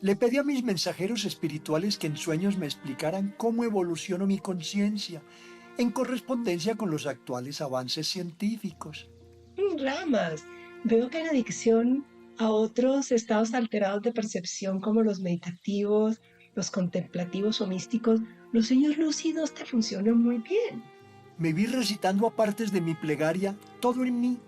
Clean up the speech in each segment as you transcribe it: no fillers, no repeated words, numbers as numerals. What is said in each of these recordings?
Le pedí a mis mensajeros espirituales que en sueños me explicaran cómo evolucionó mi conciencia, en correspondencia con los actuales avances científicos. Ramas. Veo que en adicción a otros estados alterados de percepción como los meditativos, los contemplativos o místicos, los sueños lúcidos te funcionan muy bien. Me vi recitando a partes de mi plegaria todo en mí,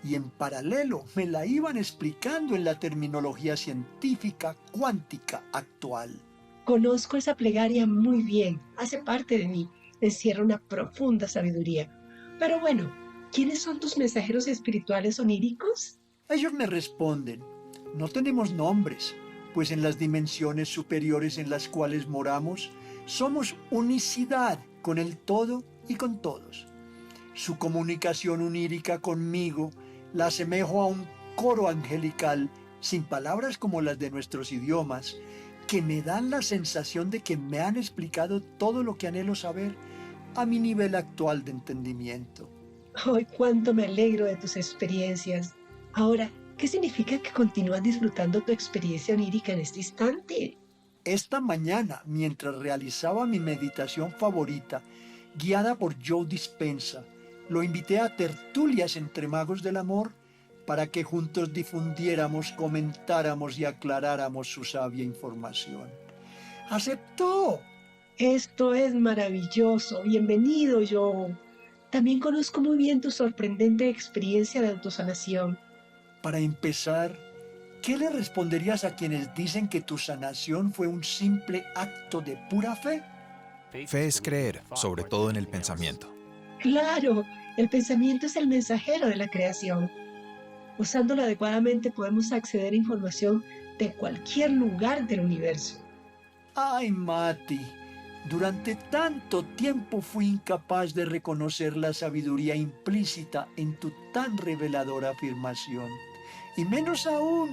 y en paralelo me la iban explicando en la terminología científica cuántica actual. Conozco esa plegaria muy bien, hace parte de mí, encierra una profunda sabiduría. Pero bueno, ¿quiénes son tus mensajeros espirituales oníricos? Ellos me responden, no tenemos nombres, pues en las dimensiones superiores en las cuales moramos, somos unicidad con el todo y con todos. Su comunicación onírica conmigo la asemejo a un coro angelical, sin palabras como las de nuestros idiomas, que me dan la sensación de que me han explicado todo lo que anhelo saber a mi nivel actual de entendimiento. ¡Ay, cuánto me alegro de tus experiencias! Ahora, ¿qué significa que continúas disfrutando tu experiencia onírica en este instante? Esta mañana, mientras realizaba mi meditación favorita, guiada por Joe Dispenza, lo invité a tertulias entre magos del amor para que juntos difundiéramos, comentáramos y aclaráramos su sabia información. ¡Aceptó! Esto es maravilloso. Bienvenido, Joe. También conozco muy bien tu sorprendente experiencia de autosanación. Para empezar, ¿qué le responderías a quienes dicen que tu sanación fue un simple acto de pura fe? Fe es creer, sobre todo en el pensamiento. Claro, el pensamiento es el mensajero de la creación. Usándolo adecuadamente podemos acceder a información de cualquier lugar del universo. Ay, Mati, durante tanto tiempo fui incapaz de reconocer la sabiduría implícita en tu tan reveladora afirmación. Y menos aún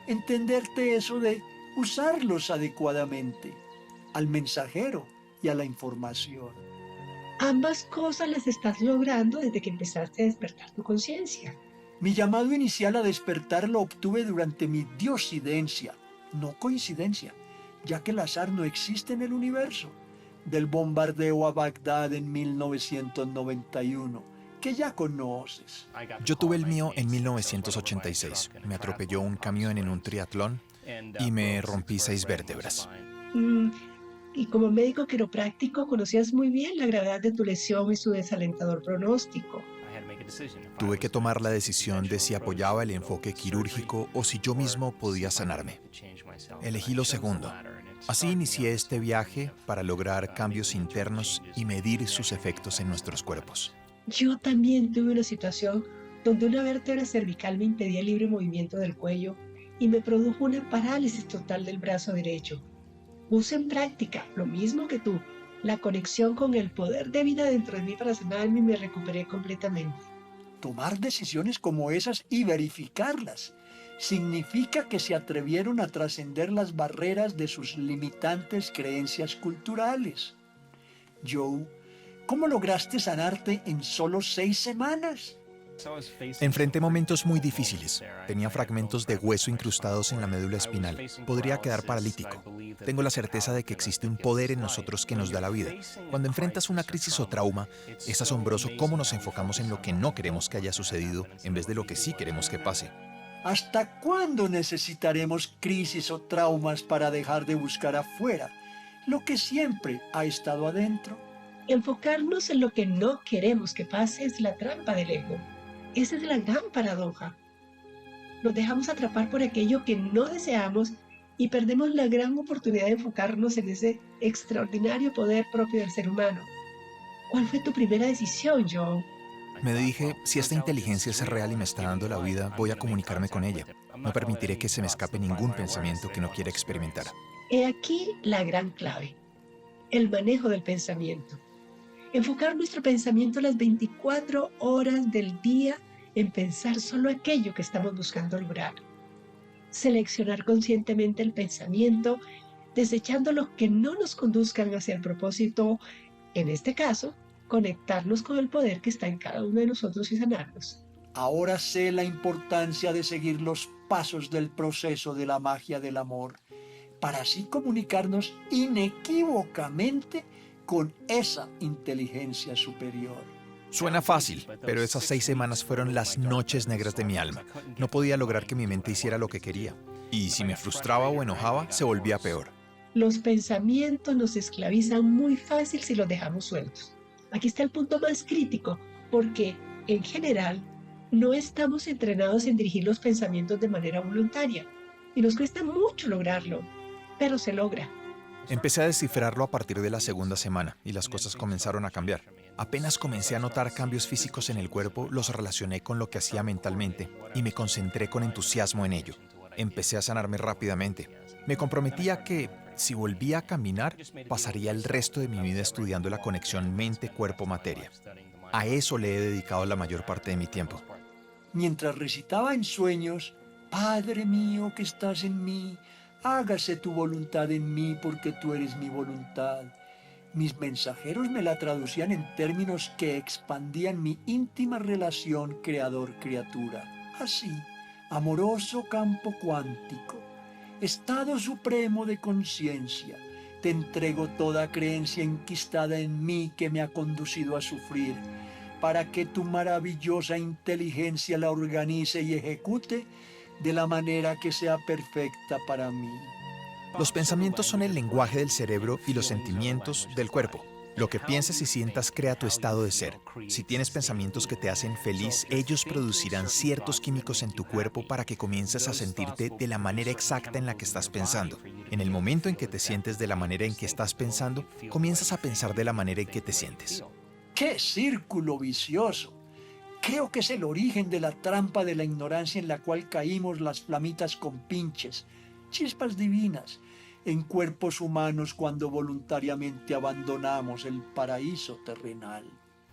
entenderte eso de usarlos adecuadamente, al mensajero y a la información. Ambas cosas las estás logrando desde que empezaste a despertar tu conciencia. Mi llamado inicial a despertar lo obtuve durante mi diosidencia, no coincidencia, ya que el azar no existe en el universo, del bombardeo a Bagdad en 1991, que ya conoces. Yo tuve el mío en 1986. Me atropelló un camión en un triatlón y me rompí 6 vértebras. Mm, y como médico quiropráctico conocías muy bien la gravedad de tu lesión y su desalentador pronóstico. Tuve que tomar la decisión de si apoyaba el enfoque quirúrgico o si yo mismo podía sanarme. Elegí lo segundo. Así inicié este viaje para lograr cambios internos y medir sus efectos en nuestros cuerpos. Yo también tuve una situación donde una vértebra cervical me impedía el libre movimiento del cuello y me produjo una parálisis total del brazo derecho. Puse en práctica lo mismo que tú, la conexión con el poder de vida dentro de mí para sanarme y me recuperé completamente. Tomar decisiones como esas y verificarlas significa que se atrevieron a trascender las barreras de sus limitantes creencias culturales. Joe, ¿cómo lograste sanarte en solo 6 semanas? Enfrenté momentos muy difíciles. Tenía fragmentos de hueso incrustados en la médula espinal. Podría quedar paralítico. Tengo la certeza de que existe un poder en nosotros que nos da la vida. Cuando enfrentas una crisis o trauma, es asombroso cómo nos enfocamos en lo que no queremos que haya sucedido en vez de lo que sí queremos que pase. ¿Hasta cuándo necesitaremos crisis o traumas para dejar de buscar afuera lo que siempre ha estado adentro? Enfocarnos en lo que no queremos que pase es la trampa del ego. Esa es la gran paradoja. Nos dejamos atrapar por aquello que no deseamos y perdemos la gran oportunidad de enfocarnos en ese extraordinario poder propio del ser humano. ¿Cuál fue tu primera decisión, Joe? Me dije, si esta inteligencia es real y me está dando la vida, voy a comunicarme con ella. No permitiré que se me escape ningún pensamiento que no quiera experimentar. He aquí la gran clave, el manejo del pensamiento. Enfocar nuestro pensamiento las 24 horas del día en pensar solo aquello que estamos buscando lograr. Seleccionar conscientemente el pensamiento, desechando los que no nos conduzcan hacia el propósito, en este caso, conectarnos con el poder que está en cada uno de nosotros y sanarnos. Ahora sé la importancia de seguir los pasos del proceso de la magia del amor, para así comunicarnos inequívocamente con esa inteligencia superior. Suena fácil, pero esas 6 semanas fueron las noches negras de mi alma. No podía lograr que mi mente hiciera lo que quería. Y si me frustraba o enojaba, se volvía peor. Los pensamientos nos esclavizan muy fácil si los dejamos sueltos. Aquí está el punto más crítico, porque en general no estamos entrenados en dirigir los pensamientos de manera voluntaria y nos cuesta mucho lograrlo, pero se logra. Empecé a descifrarlo a partir de la segunda semana y las cosas comenzaron a cambiar. Apenas comencé a notar cambios físicos en el cuerpo, los relacioné con lo que hacía mentalmente y me concentré con entusiasmo en ello. Empecé a sanarme rápidamente. Me comprometí a que, si volvía a caminar, pasaría el resto de mi vida estudiando la conexión mente-cuerpo-materia. A eso le he dedicado la mayor parte de mi tiempo. Mientras recitaba en sueños, Padre mío que estás en mí, hágase tu voluntad en mí porque tú eres mi voluntad. Mis mensajeros me la traducían en términos que expandían mi íntima relación creador-criatura. Así, amoroso campo cuántico, estado supremo de conciencia, te entrego toda creencia enquistada en mí que me ha conducido a sufrir, para que tu maravillosa inteligencia la organice y ejecute de la manera que sea perfecta para mí. Los pensamientos son el lenguaje del cerebro y los sentimientos del cuerpo. Lo que pienses y sientas crea tu estado de ser. Si tienes pensamientos que te hacen feliz, ellos producirán ciertos químicos en tu cuerpo para que comiences a sentirte de la manera exacta en la que estás pensando. En el momento en que te sientes de la manera en que estás pensando, comienzas a pensar de la manera en que te sientes. ¡Qué círculo vicioso! Creo que es el origen de la trampa de la ignorancia en la cual caímos las flamitas con pinches, chispas divinas, en cuerpos humanos cuando voluntariamente abandonamos el paraíso terrenal.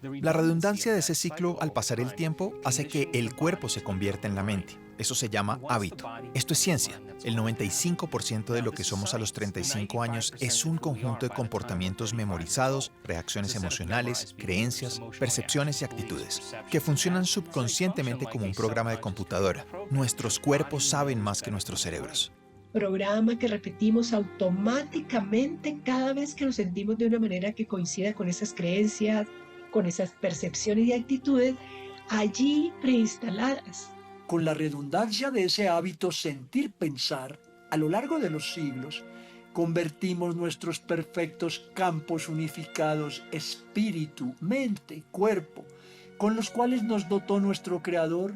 La redundancia de ese ciclo al pasar el tiempo hace que el cuerpo se convierta en la mente. Eso se llama hábito. Esto es ciencia. El 95% de lo que somos a los 35 años es un conjunto de comportamientos memorizados, reacciones emocionales, creencias, percepciones y actitudes, que funcionan subconscientemente como un programa de computadora. Nuestros cuerpos saben más que nuestros cerebros. Programa que repetimos automáticamente cada vez que nos sentimos de una manera que coincida con esas creencias, con esas percepciones y actitudes allí preinstaladas. Con la redundancia de ese hábito sentir-pensar, a lo largo de los siglos, convertimos nuestros perfectos campos unificados espíritu, mente, cuerpo, con los cuales nos dotó nuestro Creador,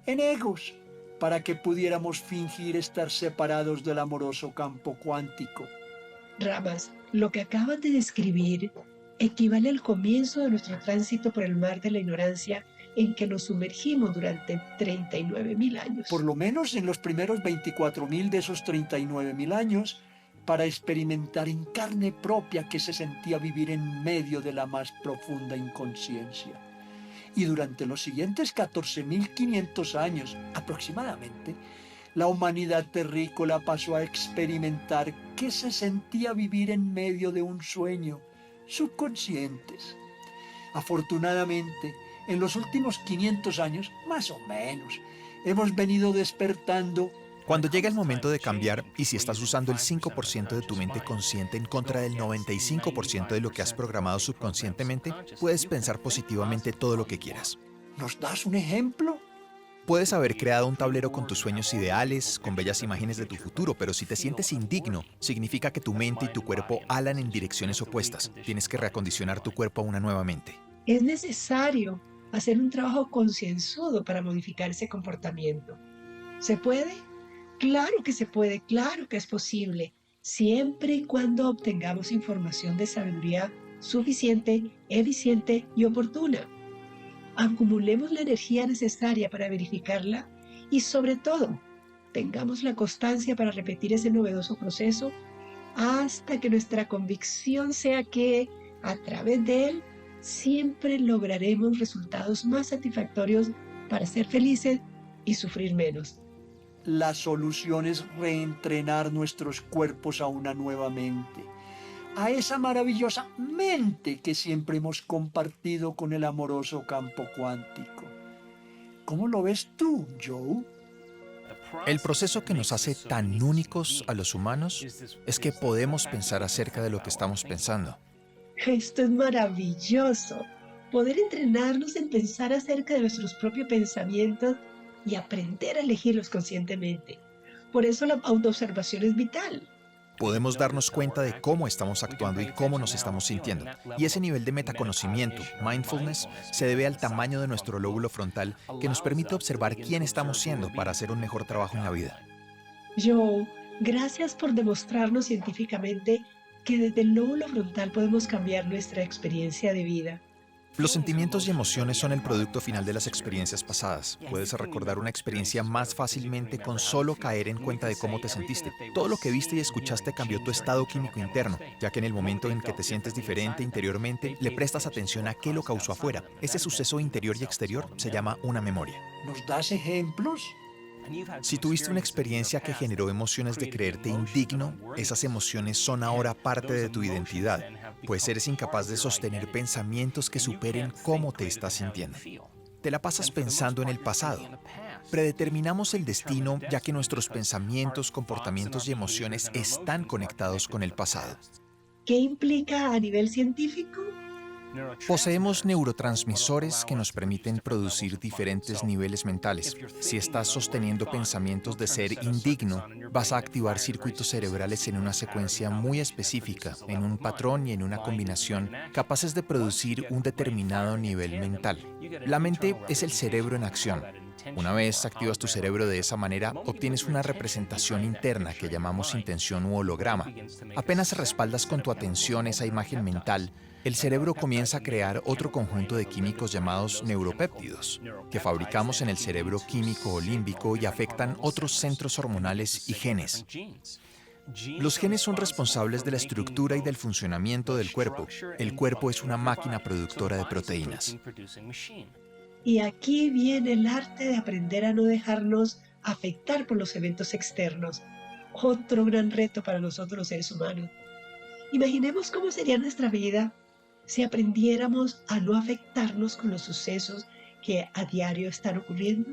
en egos, para que pudiéramos fingir estar separados del amoroso campo cuántico. Ramas, lo que acabas de describir equivale al comienzo de nuestro tránsito por el mar de la ignorancia en que nos sumergimos durante 39.000 años. Por lo menos en los primeros 24.000 de esos 39.000 años, para experimentar en carne propia que se sentía vivir en medio de la más profunda inconsciencia. Y durante los siguientes 14.500 años aproximadamente, la humanidad terrícola pasó a experimentar que se sentía vivir en medio de un sueño, subconscientes. Afortunadamente, en los últimos 500 años, más o menos, hemos venido despertando. Cuando llega el momento de cambiar, y si estás usando el 5% de tu mente consciente en contra del 95% de lo que has programado subconscientemente, puedes pensar positivamente todo lo que quieras. ¿Nos das un ejemplo? Puedes haber creado un tablero con tus sueños ideales, con bellas imágenes de tu futuro, pero si te sientes indigno, significa que tu mente y tu cuerpo alan en direcciones opuestas. Tienes que reacondicionar tu cuerpo a una nueva mente. Es necesario hacer un trabajo concienzudo para modificar ese comportamiento. ¿Se puede? Claro que se puede, claro que es posible, siempre y cuando obtengamos información de sabiduría suficiente, eficiente y oportuna. Acumulemos la energía necesaria para verificarla y, sobre todo, tengamos la constancia para repetir ese novedoso proceso hasta que nuestra convicción sea que, a través de él, siempre lograremos resultados más satisfactorios para ser felices y sufrir menos. La solución es reentrenar nuestros cuerpos a una nueva mente, a esa maravillosa mente que siempre hemos compartido con el amoroso campo cuántico. ¿Cómo lo ves tú, Joe? El proceso que nos hace tan únicos a los humanos es que podemos pensar acerca de lo que estamos pensando. Esto es maravilloso. Poder entrenarnos en pensar acerca de nuestros propios pensamientos y aprender a elegirlos conscientemente. Por eso la autoobservación es vital. Podemos darnos cuenta de cómo estamos actuando y cómo nos estamos sintiendo. Y ese nivel de metaconocimiento, mindfulness, se debe al tamaño de nuestro lóbulo frontal que nos permite observar quién estamos siendo para hacer un mejor trabajo en la vida. Joe, gracias por demostrarnos científicamente que desde el lóbulo frontal podemos cambiar nuestra experiencia de vida. Los sentimientos y emociones son el producto final de las experiencias pasadas. Puedes recordar una experiencia más fácilmente con solo caer en cuenta de cómo te sentiste. Todo lo que viste y escuchaste cambió tu estado químico interno, ya que en el momento en que te sientes diferente interiormente, le prestas atención a qué lo causó afuera. Ese suceso interior y exterior se llama una memoria. ¿Nos das ejemplos? Si tuviste una experiencia que generó emociones de creerte indigno, esas emociones son ahora parte de tu identidad, pues eres incapaz de sostener pensamientos que superen cómo te estás sintiendo. Te la pasas pensando en el pasado. Predeterminamos el destino ya que nuestros pensamientos, comportamientos y emociones están conectados con el pasado. ¿Qué implica a nivel científico? Poseemos neurotransmisores que nos permiten producir diferentes niveles mentales. Si estás sosteniendo pensamientos de ser indigno, vas a activar circuitos cerebrales en una secuencia muy específica, en un patrón y en una combinación, capaces de producir un determinado nivel mental. La mente es el cerebro en acción. Una vez activas tu cerebro de esa manera, obtienes una representación interna que llamamos intención u holograma. Apenas respaldas con tu atención esa imagen mental, el cerebro comienza a crear otro conjunto de químicos llamados neuropéptidos, que fabricamos en el cerebro químico o límbico y afectan otros centros hormonales y genes. Los genes son responsables de la estructura y del funcionamiento del cuerpo. El cuerpo es una máquina productora de proteínas. Y aquí viene el arte de aprender a no dejarnos afectar por los eventos externos. Otro gran reto para nosotros los seres humanos. Imaginemos cómo sería nuestra vida si aprendiéramos a no afectarnos con los sucesos que a diario están ocurriendo.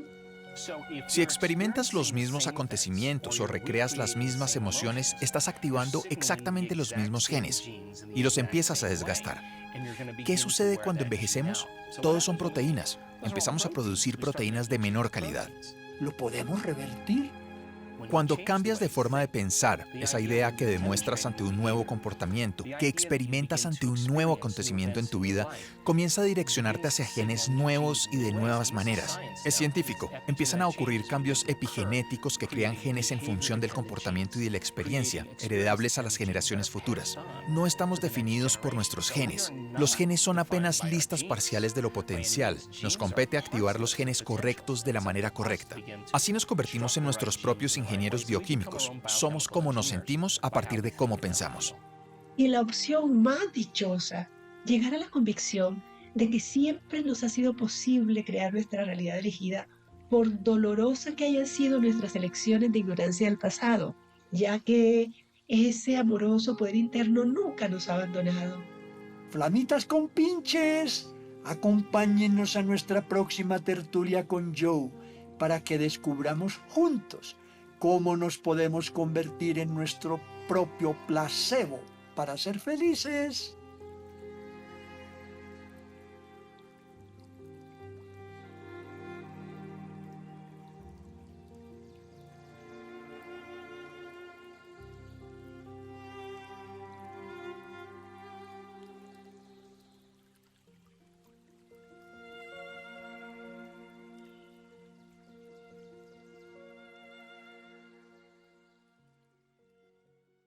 Si experimentas los mismos acontecimientos o recreas las mismas emociones, estás activando exactamente los mismos genes y los empiezas a desgastar. ¿Qué sucede cuando envejecemos? Todos son proteínas. Empezamos a producir proteínas de menor calidad. ¿Lo podemos revertir? Cuando cambias de forma de pensar, esa idea que demuestras ante un nuevo comportamiento, que experimentas ante un nuevo acontecimiento en tu vida, comienza a direccionarte hacia genes nuevos y de nuevas maneras. Es científico. Empiezan a ocurrir cambios epigenéticos que crean genes en función del comportamiento y de la experiencia, heredables a las generaciones futuras. No estamos definidos por nuestros genes. Los genes son apenas listas parciales de lo potencial. Nos compete activar los genes correctos de la manera correcta. Así nos convertimos en nuestros propios ingenieros bioquímicos. Somos como nos sentimos a partir de cómo pensamos. Y la opción más dichosa, llegar a la convicción de que siempre nos ha sido posible crear nuestra realidad elegida, por dolorosa que hayan sido nuestras elecciones de ignorancia del pasado, ya que ese amoroso poder interno nunca nos ha abandonado. Flamitas con pinches, acompáñennos a nuestra próxima tertulia con Joe para que descubramos juntos cómo nos podemos convertir en nuestro propio placebo para ser felices.